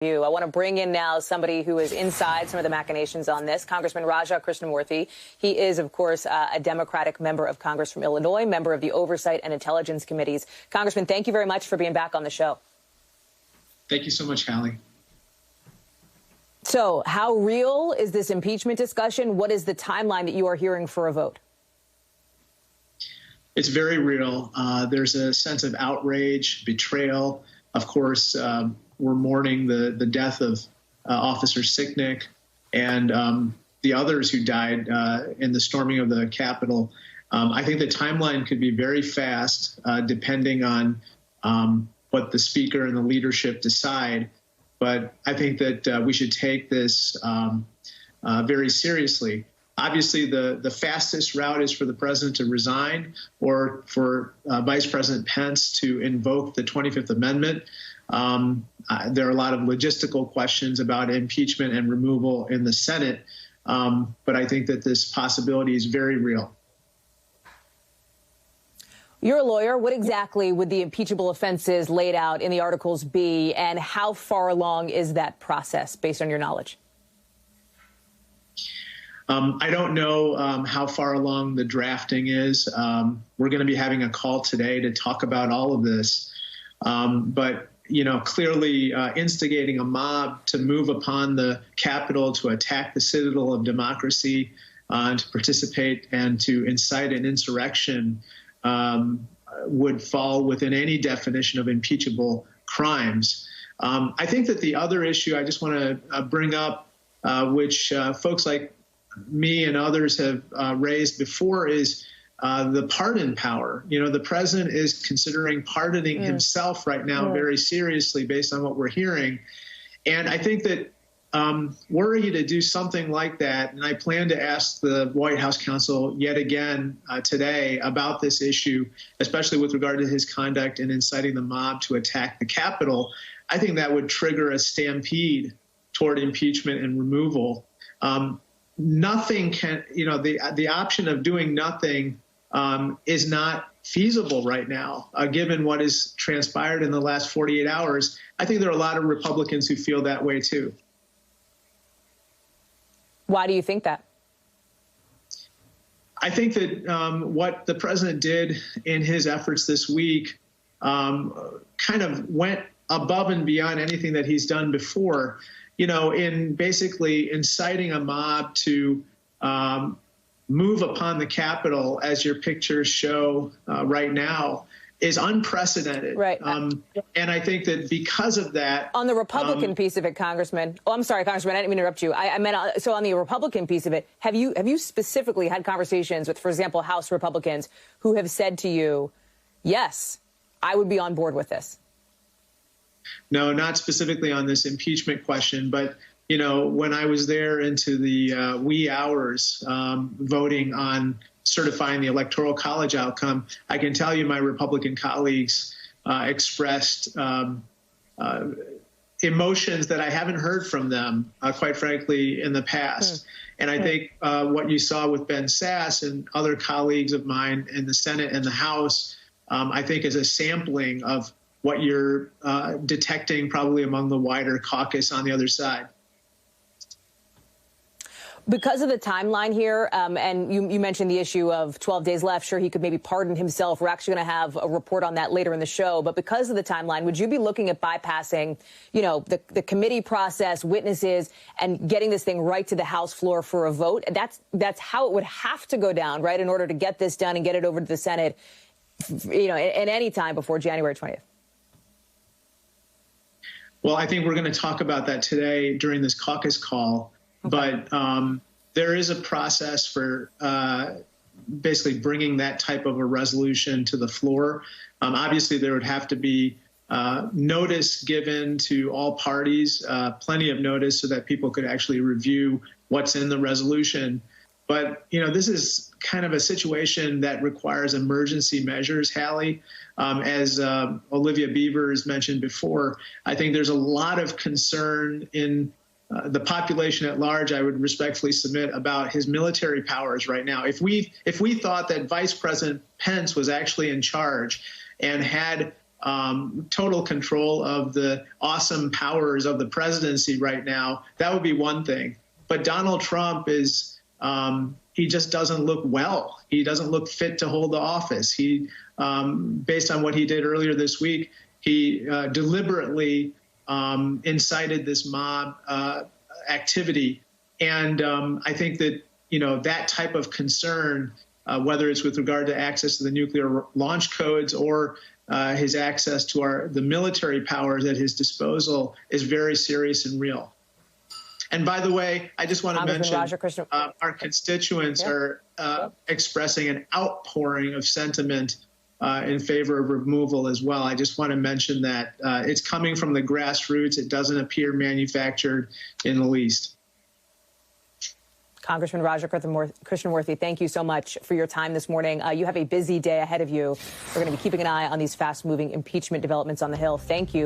I want to bring in now somebody who is inside some of the machinations on this, Congressman Krishnamoorthi. He is, of course, a Democratic member of Congress from Illinois, member of the Oversight and Intelligence Committees. Congressman, thank you very much for being back on the show. Thank you so much, Hallie. So how real is this impeachment discussion? What is the timeline that you are hearing for a vote? It's very real. There's a sense of outrage, betrayal. Of course, we're mourning the death of Officer Sicknick and the others who died in the storming of the Capitol. I think the timeline could be very fast, depending on what the Speaker and the leadership decide. But I think that we should take this very seriously. Obviously, the fastest route is for the president to resign or for Vice President Pence to invoke the 25th Amendment. There are a lot of logistical questions about impeachment and removal in the Senate, but I think that this possibility is very real. You're a lawyer. What exactly would the impeachable offenses laid out in the articles be, and how far along is that process, based on your knowledge? I don't know how far along the drafting is. We're going to be having a call today to talk about all of this. But, you know, clearly instigating a mob to move upon the Capitol, to attack the citadel of democracy, to participate and to incite an insurrection would fall within any definition of impeachable crimes. I think that the other issue I just want to bring up, which folks like me and others have raised before, is the pardon power. You know, the president is considering pardoning himself right now very seriously based on what we're hearing. And I think that were he to do something like that, and I plan to ask the White House counsel yet again today about this issue, especially with regard to his conduct in inciting the mob to attack the Capitol, I think that would trigger a stampede toward impeachment and removal. Nothing can, you know, the option of doing nothing is not feasible right now, given what has transpired in the last 48 hours. I think there are a lot of Republicans who feel that way, too. Why do you think that? I think that what the president did in his efforts this week kind of went above and beyond anything that he's done before. You know, in basically inciting a mob to move upon the Capitol, as your pictures show right now, is unprecedented. Right. And I think that because of that... On the Republican piece of it, Congressman... Oh, I'm sorry, Congressman, I didn't mean to interrupt you. I meant, so on the Republican piece of it, have you specifically had conversations with, for example, House Republicans who have said to you, yes, I would be on board with this? No, not specifically on this impeachment question, but, you know, when I was there into the wee hours voting on certifying the Electoral College outcome, I can tell you my Republican colleagues expressed emotions that I haven't heard from them, quite frankly, in the past. And I think what you saw with Ben Sasse and other colleagues of mine in the Senate and the House, I think is a sampling of what you're detecting probably among the wider caucus on the other side. Because of the timeline here, and you mentioned the issue of 12 days left, sure, he could maybe pardon himself. We're actually going to have a report on that later in the show. But because of the timeline, would you be looking at bypassing, you know, the committee process, witnesses, and getting this thing right to the House floor for a vote? That's how it would have to go down, right, in order to get this done and get it over to the Senate, you know, at any time before January 20th. Well, I think we're going to talk about that today during this caucus call. Okay. But there is a process for basically bringing that type of a resolution to the floor. Obviously, there would have to be notice given to all parties, plenty of notice so that people could actually review what's in the resolution. But, you know, this is kind of a situation that requires emergency measures, Hallie. As Olivia Beavers mentioned before, I think there's a lot of concern in the population at large, I would respectfully submit, about his military powers right now. If we thought that Vice President Pence was actually in charge and had total control of the awesome powers of the presidency right now, that would be one thing. But Donald Trump is, he just doesn't look well. He doesn't look fit to hold the office. He, based on what he did earlier this week, he deliberately incited this mob activity. And I think that, that type of concern, whether it's with regard to access to the nuclear launch codes or his access to the military powers at his disposal, is very serious and real. And by the way, I just want to mention our constituents are expressing an outpouring of sentiment in favor of removal as well. I just want to mention that it's coming from the grassroots. It doesn't appear manufactured in the least. Congressman Krishnamoorthi, thank you so much for your time this morning. You have a busy day ahead of you. We're going to be keeping an eye on these fast-moving impeachment developments on the Hill. Thank you.